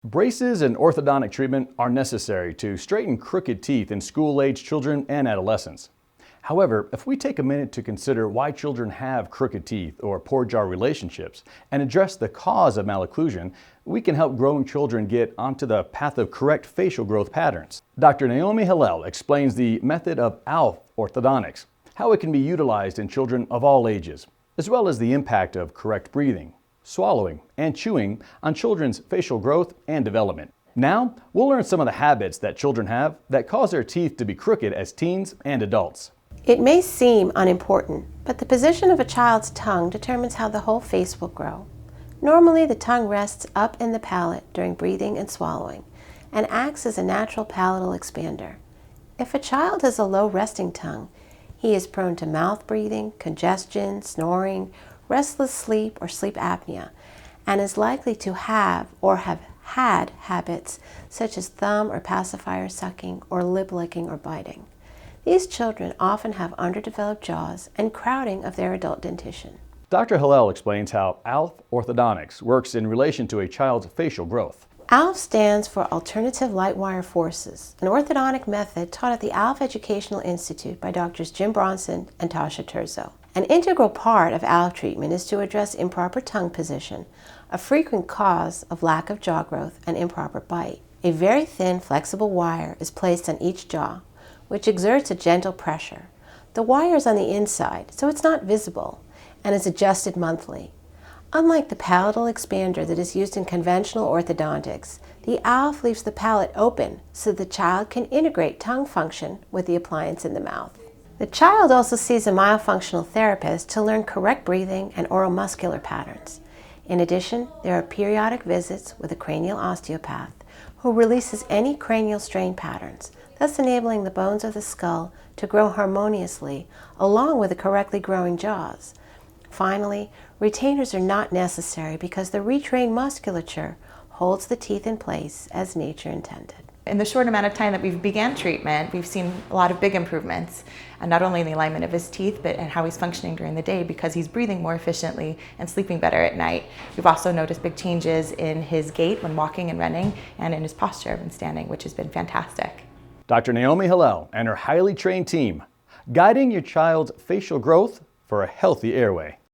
Braces and orthodontic treatment are necessary to straighten crooked teeth in school-age children and adolescents. However, if we take a minute to consider why children have crooked teeth or poor jaw relationships and address the cause of malocclusion, we can help growing children get onto the path of correct facial growth patterns. Dr. Naomi Hillel explains the method of ALF orthodontics, how it can be utilized in children of all ages, as well as the impact of correct breathing, swallowing, and chewing on children's facial growth and development. Now, we'll learn some of the habits that children have that cause their teeth to be crooked as teens and adults. It may seem unimportant, but the position of a child's tongue determines how the whole face will grow. Normally, the tongue rests up in the palate during breathing and swallowing and acts as a natural palatal expander. If a child has a low resting tongue, he is prone to mouth breathing, congestion, snoring, restless sleep, or sleep apnea, and is likely to have or have had habits such as thumb or pacifier sucking or lip licking or biting. These children often have underdeveloped jaws and crowding of their adult dentition. Dr. Hillel explains how ALF orthodontics works in relation to a child's facial growth. ALF stands for Alternative Light Wire Forces, an orthodontic method taught at the ALF Educational Institute by Drs. Jim Bronson and Tasha Terzo. An integral part of ALF treatment is to address improper tongue position, a frequent cause of lack of jaw growth and improper bite. A very thin, flexible wire is placed on each jaw, which exerts a gentle pressure. The wire is on the inside, so it's not visible, and is adjusted monthly. Unlike the palatal expander that is used in conventional orthodontics, the ALF leaves the palate open so the child can integrate tongue function with the appliance in the mouth. The child also sees a myofunctional therapist to learn correct breathing and oral muscular patterns. In addition, there are periodic visits with a cranial osteopath who releases any cranial strain patterns, thus enabling the bones of the skull to grow harmoniously along with the correctly growing jaws. Finally, retainers are not necessary because the retrained musculature holds the teeth in place as nature intended. In the short amount of time that we've began treatment, we've seen a lot of big improvements, and not only in the alignment of his teeth, but in how he's functioning during the day because he's breathing more efficiently and sleeping better at night. We've also noticed big changes in his gait when walking and running, and in his posture when standing, which has been fantastic. Dr. Naomi Hillel and her highly trained team, guiding your child's facial growth for a healthy airway.